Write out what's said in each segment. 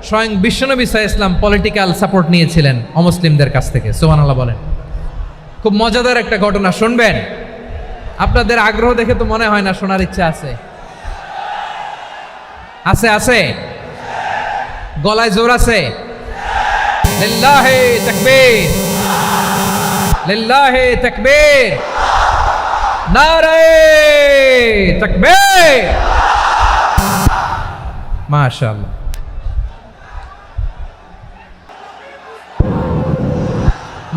স্বয়ং বিশ্বনবী সাল্লাল্লাহু আলাইহি ওয়াসাল্লাম পলিটিক্যাল সাপোর্ট নিয়েছিলেন অমুসলিমদের কাছ থেকে। সুবহানাল্লাহ বলেন। খুব মজাদার একটা ঘটনা শুনবেন। আপনাদের আগ্রহ দেখে তো মনে হয় না শোনার ইচ্ছা আছে। আছে আছে, গলায় জোর আছে। লিল্লাহি তাকবীর, লিল্লাহি তাকবীর, নারে তাকবীর। মাশাআল্লাহ,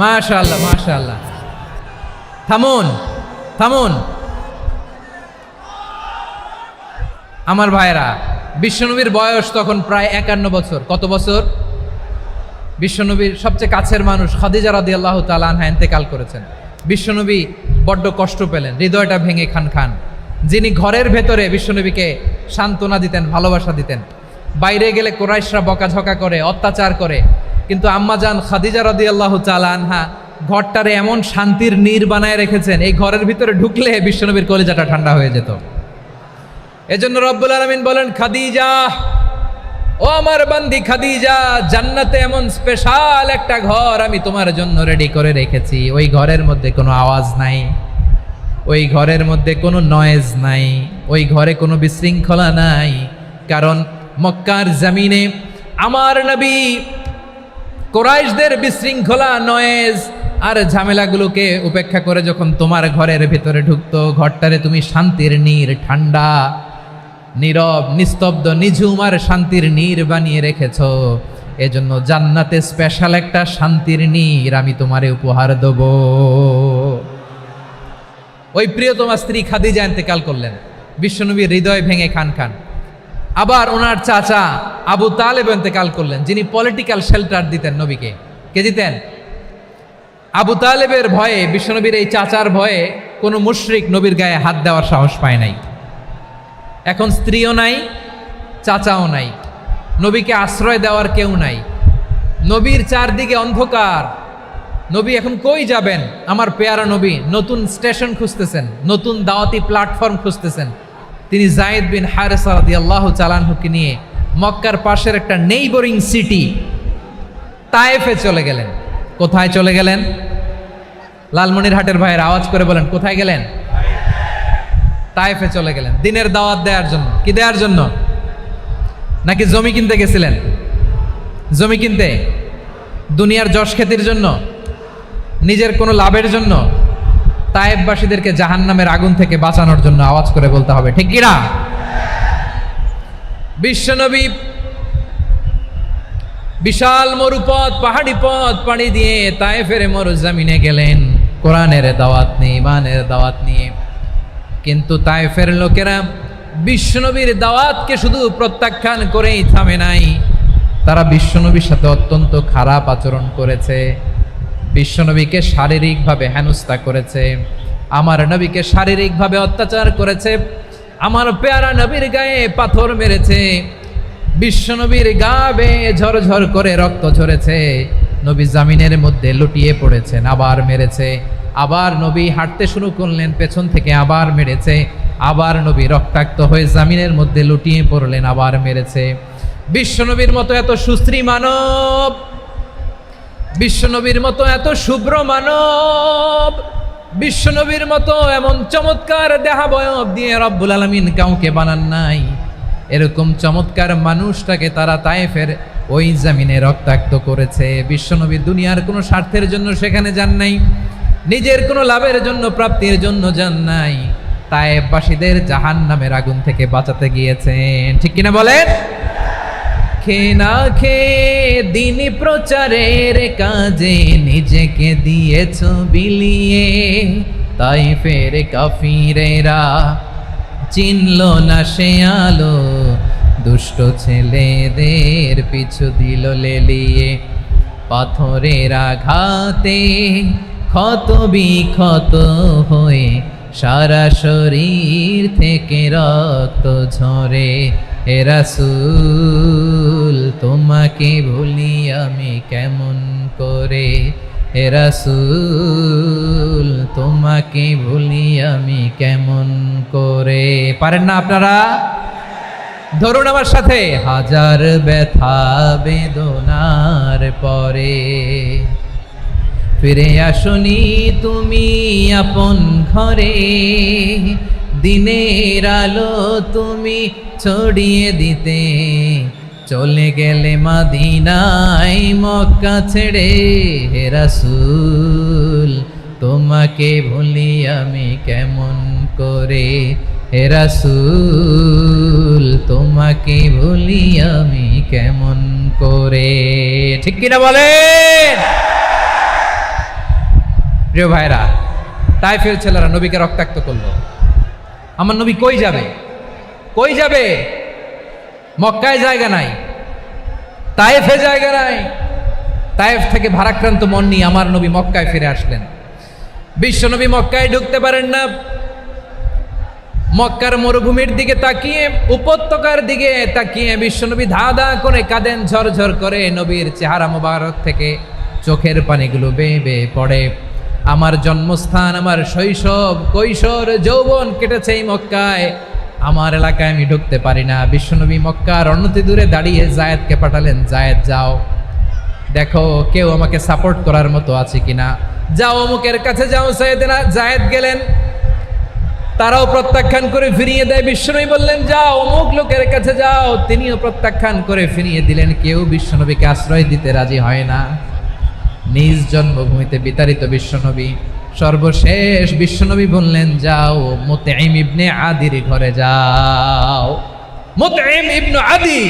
মাশাআল্লাহ, মাশাআল্লাহ। থামুন থামুন আমার ভাইরা। বিশ্বনবীর বয়স তখন প্রায় 51 বছর। কত বছর? বিশ্বনবীর সবচেয়ে কাছের মানুষ খাদিজা রাদিয়াল্লাহু তাআলা আনহা ইন্তেকাল করেছেন। বিশ্বনবী বড্ড কষ্ট পেলেন, হৃদয়টা ভেঙে খান খান। যিনি ঘরের ভেতরে বিশ্বনবীকে সান্ত্বনা দিতেন, ভালোবাসা দিতেন, বাইরে গেলে কুরাইশরা বকাঝকা করে, অত্যাচার করে, কিন্তু আম্মাজান খাদিজা রাদিয়াল্লাহু তাআলা আনহা ঘরটারে এমন শান্তির নীড় বানায় রেখেছেন, এই ঘরের ভিতরে ঢুকলে বিশ্বনবীর কলিজাটা ঠান্ডা হয়ে যেত। এজন্য রব্বুল আলামিন বলেন, খাদিজা, ও আমার বান্দি খাদিজা, জান্নাতে এমন স্পেশাল একটা ঘর আমি তোমার জন্য রেডি করে রেখেছি। ওই ঘরের মধ্যে কোনো আওয়াজ নাই, ওই ঘরের মধ্যে কোনো নয়েজ নাই, ওই ঘরে কোনো বিশৃঙ্খলা নাই। কারণ মক্কার জমিনে আমার নবী কুরাইশদের বিশৃঙ্খলা, নয়েজ আর ঝামেলাগুলোকে উপেক্ষা করে যখন তোমার ঘরের ভেতরে ঢুকতো, ঘরটারে তুমি শান্তির নীড়, ঠান্ডা, নীরব, নিস্তব্ধ, নিঝুম আর শান্তির নীড় বানিয়ে রেখেছ। এজন্য জান্নাতে স্পেশাল একটা শান্তির নীড় আমি তোমারে উপহার দেব। ওই প্রিয়তমা স্ত্রী খাদিজা ইন্তেকাল করলেন, বিশ্বনবীর হৃদয় ভেঙে খান খান। আবার ওনার চাচা আবু তালেব ইন্তেকাল করলেন, যিনি পলিটিক্যাল শেল্টার দিতেন নবীকে। কে দিতেন? আবু তালেবের ভয়ে, বিশ্বনবীর এই চাচার ভয়ে কোনো মুশরিক নবীর গায়ে হাত দেওয়ার সাহস পায় নাই। এখন স্ত্রীও নাই, চাচাও নাই, নবীকে আশ্রয় দেওয়ার কেউ নাই। নবীর চারদিকে অন্ধকার। নবী এখন কই যাবেন? আমার পেয়ারা নবী নতুন স্টেশন খুঁজতেছেন, নতুন দাওয়াতি প্ল্যাটফর্ম খুঁজতেছেন। তিনি যায়েদ বিন হারেসা রাদিয়াল্লাহু তাআলা আনহুকে নিয়ে মক্কার পাশের একটা নেইবরিং সিটি তায়েফে চলে গেলেন। কোথায় চলে গেলেন? লালমনিরহাটের ভাইয়ের আওয়াজ করে বলেন, কোথায় গেলেন? তায়েফে চলে গেলেন দিনের দাওয়াত দেওয়ার জন্য। কি দেওয়ার জন্য? নাকি জমি কিনতে গেছিলেন? জমি কিনতে, দুনিয়ার যশ খ্যাতির জন্য, নিজের কোনো লাভের জন্য? তায়েফবাসীদেরকে জাহান্নামের আগুন থেকে বাঁচানোর জন্য। আওয়াজ করে বলতে হবে, ঠিক কি না? বিশ্বনবী বিশাল মরুপথ, পাহাড়ি পথ পাড়ি দিয়ে তায়েফের মরুজমিনে গেলেন কোরআনের দাওয়াত নিয়ে, ইমানের দাওয়াত নিয়ে। কিন্তু তায়েফের লোকেরা বিশ্বনবীর দাওয়াতকে শুধু প্রত্যাখ্যান করেই থামে নাই, তারা বিশ্বনবীর সাথে অত্যন্ত খারাপ আচরণ করেছে। বিশ্বনবীকে শারীরিকভাবে হেনস্থা করেছে, আমার নবীকে শারীরিকভাবে অত্যাচার করেছে, আমার পেয়ারা নবীর গায়ে পাথর মেরেছে, বিশ্বনবীর গা বেয়ে ঝরঝর করে রক্ত ঝরেছে, নবী জামিনের মধ্যে লুটিয়ে পড়েছেন, আবার মেরেছে, আবার নবী হাঁটতে শুরু করলেন, পেছন থেকে আবার মেরেছে, আবার নবী রক্তাক্ত হয়ে জামিনের মধ্যে লুটিয়ে পড়লেন, আবার মেরেছে। বিশ্বনবীর মতো এত সুশ্রী মানব, বিশ্বনবীর মতো এত শুভ্র মানব, বিশ্বনবীর মতো এমন চমৎকার দেহাবয়ব দিয়ে রব্বুল আলামিন কাউকে বানান নাই। এরকম চমৎকার মানুষটাকে তারা তায়েফের ওই জমিনে রক্তাক্ত করেছে। বিশ্বনবী দুনিয়ার কোনো স্বার্থের জন্য সেখানে যান নাই, নিজের কোনো লাভের জন্য, প্রাপ্তির জন্য যান নাই, তায়েফবাসীদের জাহান্নামের আগুন থেকে বাঁচাতে গিয়েছেন। ঠিক কিনা বলেন? খেয়ে না খেয়ে দিন প্রচারের কাজে নিজেকে দিয়েছ বিলিয়ে, তায়েফের কাফিরেরা চিনল না সে আলো, দুষ্ট ছেলেদের পিছু দিল লেলিয়ে, পাথরের আঘাতে ক্ষত বিক্ষত হয়ে সারা শরীর থেকে রক্ত ঝরে। হে রাসূল তোমাকে ভুলি আমি কেমন করে, হে রাসূল তোমাকে ভুলি আমি কেমন করে। পারেন না আপনারা? ধরুন আমার সাথে, হাজার ব্যথা বেদনার পরে ফিরে আসনি তুমি আপন ঘরে, দিনের আলো তুমি ছড়িয়ে দিতে চলে গেলে মদিনায় মক্কা ছেড়ে। হে রাসূল তোমাকে ভুলি আমি কেমন করে, হে রাসূল তোমাকে ভুলি আমি কেমন করে। ঠিক কিনা বলেন? প্রিয় ভাইরা, তায়েফের ছেলেরা নবীকে রক্তাক্ত করলো। আমার নবী কই যাবে? কই যাবে? মক্কায় জায়গা নাই, তায়েফে জায়গা নাই। তায়েফ থেকে ভারাক্রান্ত মন নিয়ে আমার নবী মক্কায় ফিরে আসলেন। বিশ্ব নবী মক্কায় ঢুকতে পারেন না। মক্কার মরুভূমির দিকে তাকিয়ে, উপত্যকার দিকে তাকিয়ে বিশ্বনবী ধা ধা করে কাঁদেন, ঝরঝর করে। নবীর চেহারা মোবারক থেকে চোখের পানিগুলো বেয়ে বেয়ে পড়ে। আমার জন্মস্থান, আমার শৈশব, কৈশোর, যৌবন কেটেছে এই মক্কায়, আমার এলাকায় আমি ঢুকতে পারি না। বিশ্বনবী মক্কার অনতি দূরে দাঁড়িয়ে জায়েদকে পাঠালেন, জায়েদ যাও দেখো কেউ আমাকে সাপোর্ট করার মতো আছে কিনা, যাও অমুকের কাছে যাও। জায়েদ গেলেন, তারাও প্রত্যাখ্যান করে ফিরিয়ে দেয়। বিশ্বনবী বললেন যাও অমুক লোকের কাছে যাও, তিনিও প্রত্যাখ্যান করে ফিরিয়ে দিলেন। কেউ বিশ্বনবীকে আশ্রয় দিতে রাজি হয় না। নিজ জন্মভূমিতে বিতাড়িত বিশ্বনবী, সর্বশেষ বিশ্বনবী বললেন যাও মুতঈম ইবনে আদির ঘরে যাও। মুতঈম ইবনে আদি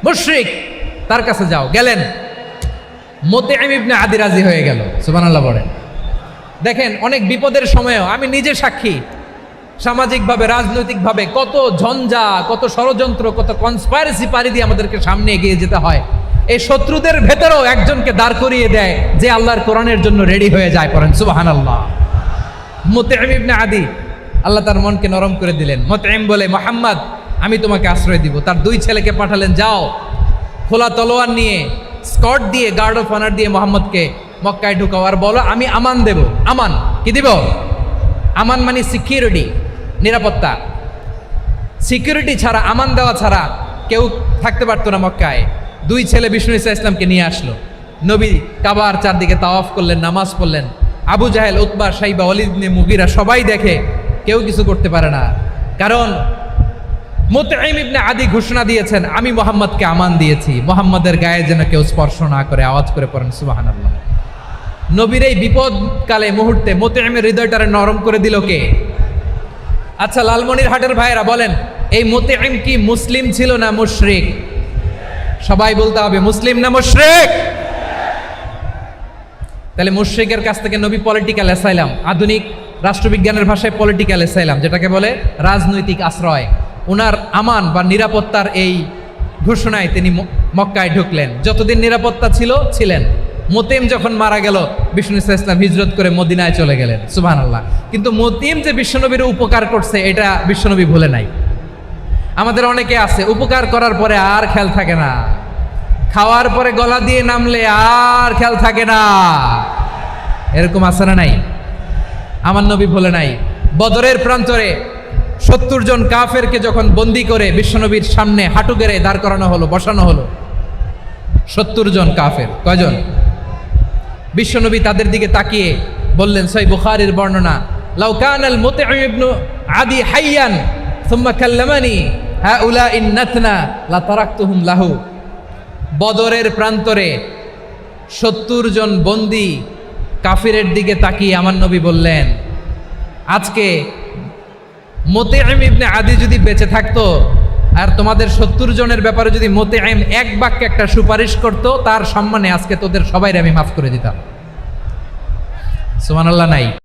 মুশরিক, তার কাছে যাও। গেলেন, মুতঈম ইবনে আদি রাজি হয়ে গেল। সুবহানাল্লাহ বলেন। দেখেন, অনেক বিপদের সময়ও আমি নিজে সাক্ষী, সামাজিকভাবে রাজনৈতিকভাবে কত ঝঞ্ঝা, কত ষড়যন্ত্র, কত কনস্পাইরেসি পাড়ি দিয়ে আমাদেরকে সামনে এগিয়ে যেতে হয়। এই শত্রুদের ভেতরেও একজনকে দাঁড় করিয়ে দেয় যে আল্লাহর কোরআনের জন্য রেডি হয়ে যায়। পড়েন সুবহানাল্লাহ। মুতঈম ইবনে আদি, আল্লাহ তার মনকে নরম করে দিলেন। মুতঈম বলে, মুহাম্মদ আমি তোমাকে আশ্রয় দিব। তার দুই ছেলেকে পাঠালেন, যাও খোলা তলোয়ার নিয়ে, স্কট দিয়ে, গার্ড অফ অনার দিয়ে মোহাম্মদকে মক্কায় ঢুকাও, আর বলো আমি আমান দেব। আমান কি দিব? আমান মানে সিকিউরিটি, নিরাপত্তা। সিকিউরিটি ছাড়া, আমান দেওয়া ছাড়া কেউ থাকতে পারতো না মক্কায়। দুই ছেলে বিষ্ণু ঈসা ইসলামকে নিয়ে আসলো। নবী কাবার চারদিকে তাওয়াফ করলেন, নামাজ পড়লেন। আবু জাহেল, উতবা, শাইবা, ওয়ালিদ ইবনে মুগীরা সবাই দেখে, কেউ কিছু করতে পারে না। কারণ মুতঈম ইবনে আদি ঘোষণা দিয়েছেন আমি মুহাম্মদকে আমান দিয়েছি, মুহাম্মদের গায়ে যেন কেউ স্পর্শ না করে। আওয়াজ করে পড়েন সুবহানাল্লাহ। নবীর এই বিপদকালে মুহূর্তে মুতঈমের হৃদয়টারে নরম করে দিল কে? আচ্ছা লালমনিরহাটের ভাইয়েরা বলেন, এই মুতঈম কি মুসলিম ছিল না মুশরিক? সবাই বলতে হবে মুসলিম না মুশরিক? তাহলে মুশরিকের কাছ থেকে নবী পলিটিক্যাল অ্যাসাইলাম, আধুনিক রাষ্ট্রবিজ্ঞানের ভাষায় পলিটিক্যাল অ্যাসাইলাম যেটাকে বলে, রাজনৈতিক আশ্রয়, উনার আমান বা নিরাপত্তার এই ঘোষণায় তিনি মক্কায় ঢুকলেন। যতদিন নিরাপত্তা ছিল ছিলেন। মুতঈম যখন মারা গেল, বিষ্ণু ঈসা ইসলাম হিজরত করে মদিনায় চলে গেলেন। সুবহানাল্লাহ। কিন্তু মুতঈম যে বিশ্বনবীর উপকার করছে এটা বিশ্বনবী ভুলে নাই। আমাদের অনেকে আছে উপকার করার পরে আর খেয়াল থাকে না, খাওয়ার পরে গলা দিয়ে নামলে আর খেয়াল থাকে না। এরকম আছে না নাই? আমার নবী ভুলে নাই। বদরের প্রান্তরে 70 জন কাফেরকে যখন বন্দি করে বিশ্বনবীর সামনে হাঁটু গেড়ে দাঁড় করানো হলো, বসানো হলো, 70 জন কাফের। কয়জন? বিশ্বনবী তাদের দিকে তাকিয়ে বললেন, সহিহ বুখারীর বর্ণনা, লাউ কানাল মুতঈম ইবনে আদি হাইয়ান সুম্মা কাল্লামানি হাউলাই নাতনা লা তারাকতুহুম লাহু। বদরের প্রান্তরে 70 জন বন্দী কাফিরের দিকে তাকিয়ে আমার নবী বললেন, আজকে মুতঈম ইবনে আদি যদি বেঁচে থাকতো আর তোমাদের 70 জনের ব্যাপারে যদি মুতঈম এক বাক্যে একটা সুপারিশ করতো, তার সম্মানে আজকে তোদের সবাইকে আমি মাফ করে দিতাম। সুবহানাল্লাহ নাই?